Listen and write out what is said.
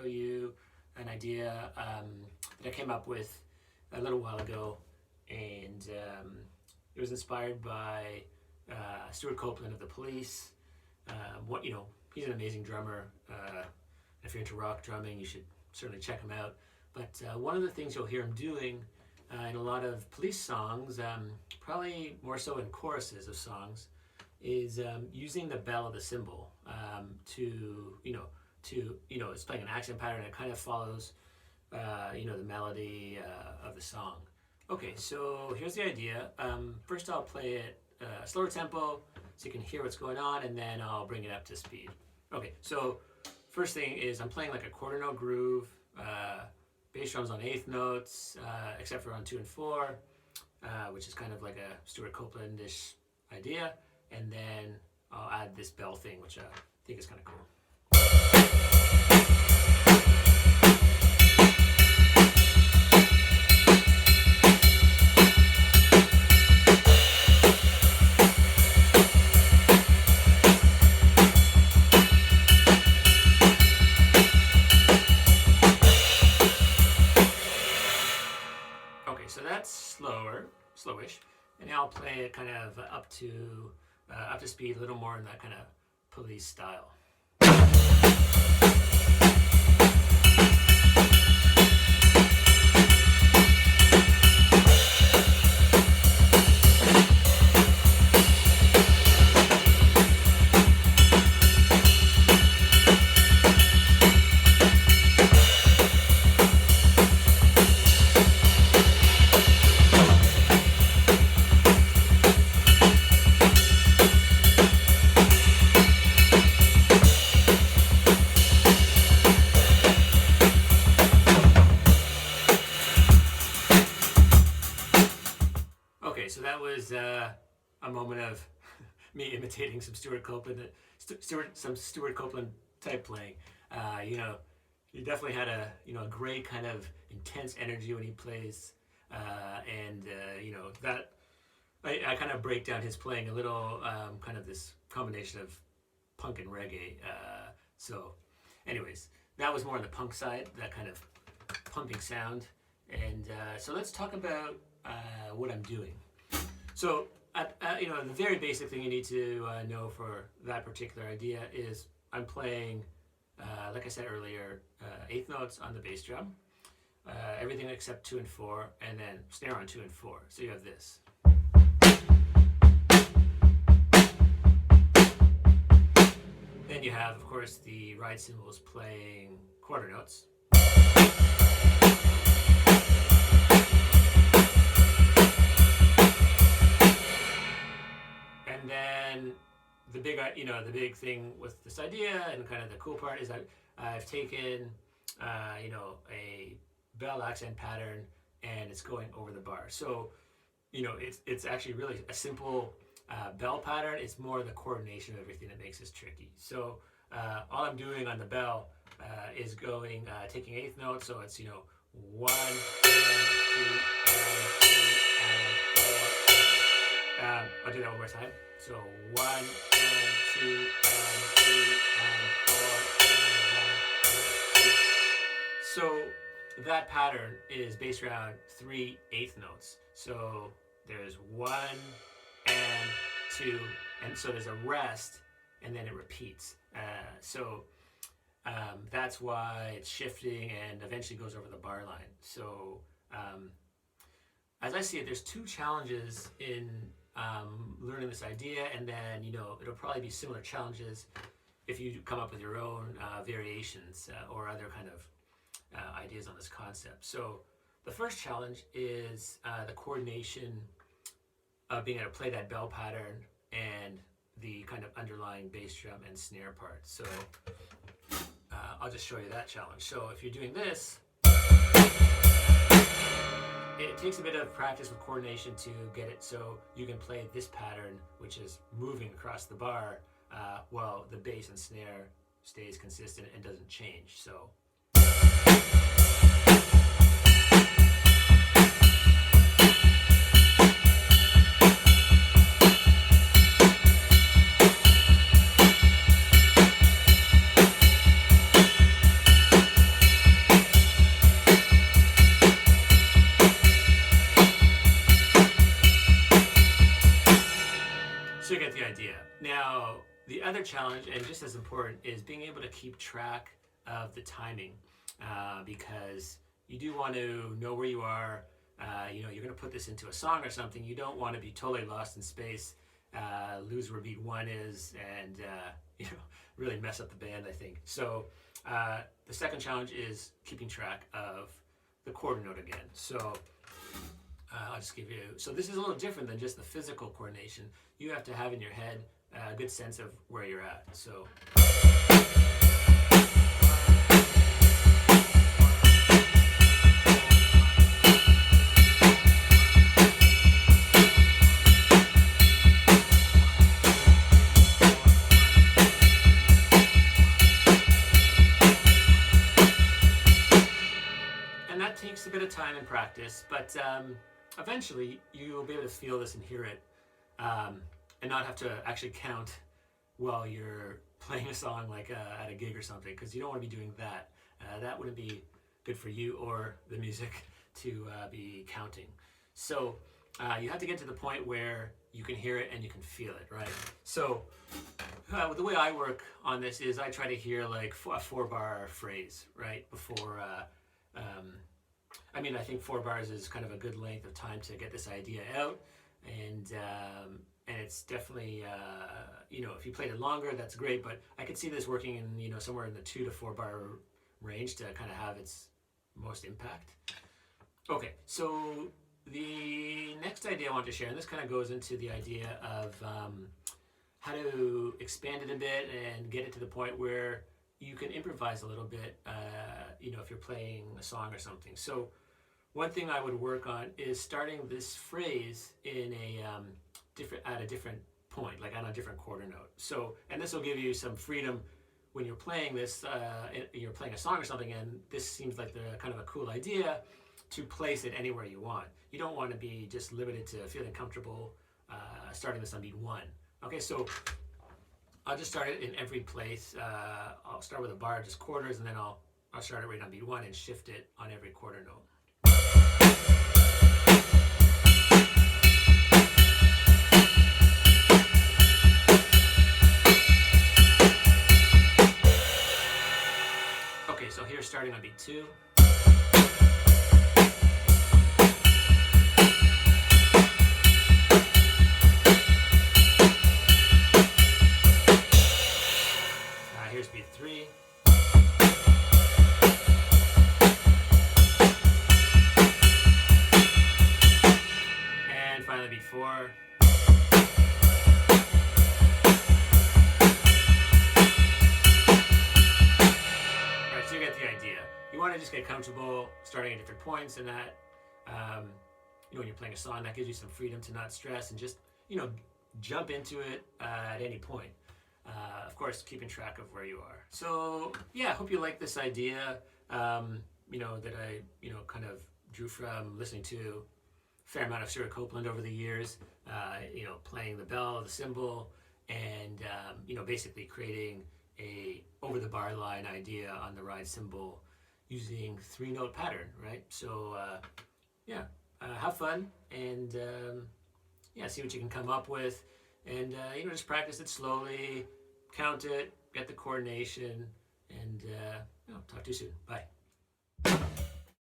you an idea that I came up with a little while ago, and it was inspired by Stewart Copeland of the Police. He's an amazing drummer. If you're into rock drumming, you should certainly check him out. But one of the things you'll hear him doing in a lot of Police songs, probably more so in choruses of songs, is using the bell of the cymbal it's playing an accent pattern. It kind of follows, the melody of the song. Okay, so here's the idea. First I'll play it slower tempo so you can hear what's going on, and then I'll bring it up to speed. Okay, so first thing is I'm playing like a quarter note groove, bass drums on eighth notes, except for on 2 and 4, which is kind of like a Stewart Copeland-ish idea, and then I'll add this bell thing, which I think is kind of cool. So that's slowish, and now I'll play it kind of up to speed, a little more in that kind of Police style. So that was a moment of me imitating some Stewart Copeland type playing. He definitely had a great kind of intense energy when he plays, that I kind of break down his playing a little, kind of this combination of punk and reggae. So, anyways, that was more on the punk side, that kind of pumping sound, and so let's talk about what I'm doing. So, the very basic thing you need to know for that particular idea is I'm playing, like I said earlier, eighth notes on the bass drum, everything except 2 and 4, and then snare on 2 and 4. So you have this. Then you have, of course, the ride cymbals playing quarter notes. And then the big thing with this idea and kind of the cool part is that I've taken, a bell accent pattern and it's going over the bar. So, it's actually really a simple bell pattern. It's more the coordination of everything that makes this tricky. So all I'm doing on the bell is taking eighth notes. So it's, 1, and 2, and 3, and 4. I'll do that one more time. So 1, and 2, and 3, and 4, and 1, and 2. So that pattern is based around 3 eighth notes. So there's 1 and 2, and so there's a rest, and then it repeats. That's why it's shifting and eventually goes over the bar line. So as I see it, there's 2 challenges in learning this idea, and then it'll probably be similar challenges if you come up with your own variations or other kind of ideas on this concept. So the first challenge is the coordination of being able to play that bell pattern and the kind of underlying bass drum and snare part. So I'll just show you that challenge. So if you're doing this, it takes a bit of practice with coordination to get it so you can play this pattern, which is moving across the bar, while the bass and snare stays consistent and doesn't change. So just as important is being able to keep track of the timing, because you do want to know where you are. You're going to put this into a song or something. You don't want to be totally lost in space, lose where beat one is, and really mess up the band, I think. So the second challenge is keeping track of the quarter note again. So I'll just give you, so this is a little different than just the physical coordination. You have to have in your head a good sense of where you're at. So and that takes a bit of time and practice, but eventually you'll be able to feel this and hear it, and not have to actually count while you're playing a song like at a gig or something, because you don't want to be doing that. That wouldn't be good for you or the music to be counting. So you have to get to the point where you can hear it and you can feel it, right? So the way I work on this is I try to hear like a 4-bar phrase, right? Before, I think 4 bars is kind of a good length of time to get this idea out, and it's definitely, if you played it longer, that's great, but I could see this working in, somewhere in the 2 to 4 bar range to kind of have its most impact. Okay, so the next idea I want to share, and this kind of goes into the idea of how to expand it a bit and get it to the point where you can improvise a little bit, if you're playing a song or something. So one thing I would work on is starting this phrase in at a different point, like on a different quarter note. So, and this will give you some freedom when you're playing this, you're playing a song or something, and this seems like the kind of a cool idea to place it anywhere you want. You don't want to be just limited to feeling comfortable starting this on beat 1. Okay, so I'll just start it in every place. I'll start with a bar, just quarters, and then I'll start it right on beat 1 and shift it on every quarter note. Okay, so here's starting on beat 2. Here's beat 3. And finally beat 4. Alright, so you get the idea. You want to just get comfortable starting at different points, and that, when you're playing a song, that gives you some freedom to not stress and just, jump into it at any point. Of course, keeping track of where you are. So yeah, I hope you like this idea, that I, kind of drew from listening to a fair amount of Stewart Copeland over the years, playing the bell, the cymbal, and, basically creating a over the bar line idea on the ride cymbal using 3-note pattern, right? So have fun and, see what you can come up with, and, just practice it slowly. Count it, get the coordination, and talk to you soon. Bye.